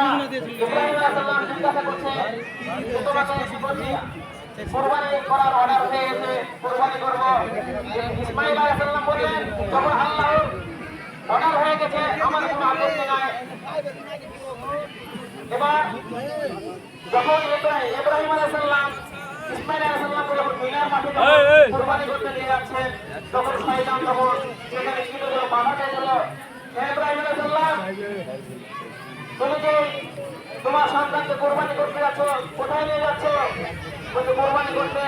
ইব্রাহিম আলাইহিস সালাম জিজ্ঞাসা করছে তোমাকে কি বলছি কুরবানি করার অর্ডার হয়ে গেছে কুরবানি করব ইসমাঈল আলাইহিস সালাম বললেন যখন আল্লাহর অর্ডার হয়ে গেছে আমার কোনো আপত্তি নাই এবার যখন ইব্রাহিম আলাইহিস সালাম ইসমাঈল আলাইহিস সালাম যখন মিনার মাঠে কুরবানি করতে নিয়ে যাচ্ছেন তখন শয়তান তখন সেখানে কি হলো বাধা দিল ইব্রাহিম আলাইহিস সালাম তুমি যে তোমার সন্তানকে কুরবানি করতে যাচ্ছ কোথায় নিয়ে যাচ্ছ বলতে কুরবানি করতে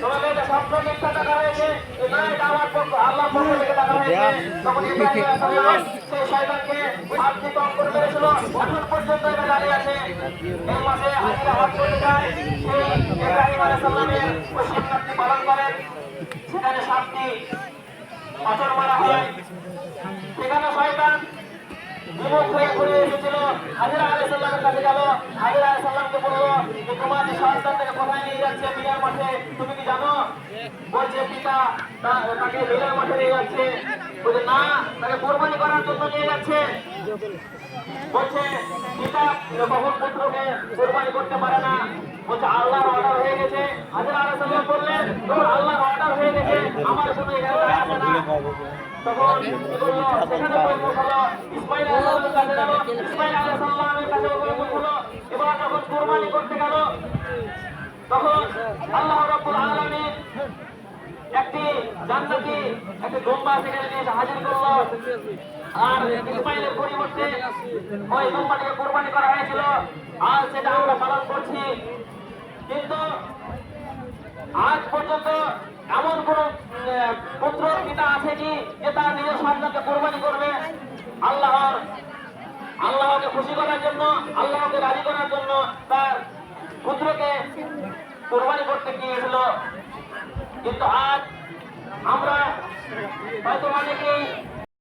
তোমাকে এটা স্বপ্ন মিথ্যা টাকা হয়েছে না এটা আমার পক্ষ আল্লাহর পক্ষ থেকে টাকা হয়েছে তখন ইব্রাহিম আলাইহিস সালাম সেই শয়তানকে হাত দিয়ে কম করে মেরেছিল এখন পর্যন্ত এটা দাঁড়িয়ে আছে এই মাসে আজকে হাত করতে যায় সেই ইব্রাহিম আলাইহিস সালামের ওই সুন্নাতটি পালন করেন সেখানে 7টি পাথর মারা হয় সেখানে শয়তান বিমুখ হয়ে ঘুরে এসেছিল হাজরা আলাইহিস সালামের কাছে গেল হাজরা আলাইহিস সালামকে বলল যে তোমার যে সন্তানটাকে কোথায় নিয়ে যাচ্ছে মিনার মাঠে তুমি কি জানো বলছে পিতা তাকে মিনার মাঠে নিয়ে যাচ্ছে বলছে না তাকে কুরবানি করার জন্য নিয়ে যাচ্ছে বলছে পিতা কখন পুত্রকে কুরবানি করতে পারে না বলছে আল্লাহর অর্ডার হয়ে গেছে হাজরা আলাইহিস সালাম বললেন তোর আল্লাহর অর্ডার হয়ে গেছে আমার কোনো এখানে আসে না তখন কি বললো সেখানে বলবো হলো ইসমাঈল আলাইহিস সালামের কাছে গেল ইসমাঈল আলাইহিস সালামের কাছে বলবো হলো এবার যখন কুরবানি করতে গেল তখন আল্লাহ রাব্বুল আলামিন একটি জান্নাতি একটি দুম্বা সেখানে নিয়ে হাজির করলো আর ইসমাঈলের পরিবর্তে ওই দুম্বাটিকে কুরবানি করা হয়েছিল আর সেটা আমরা পালন করছি কিন্তু আজ পর্যন্ত এমন কোন পুত্র পিতা আছে কি যে তার নিজের সন্তানকে কুরবানি করবে আল্লাহকে খুশি করার জন্য আল্লাহকে রাজি করার জন্য তার পুত্রকে কুরবানি করতে গিয়েছিল কিন্তু আজ আমরা হয়তো অনেকেই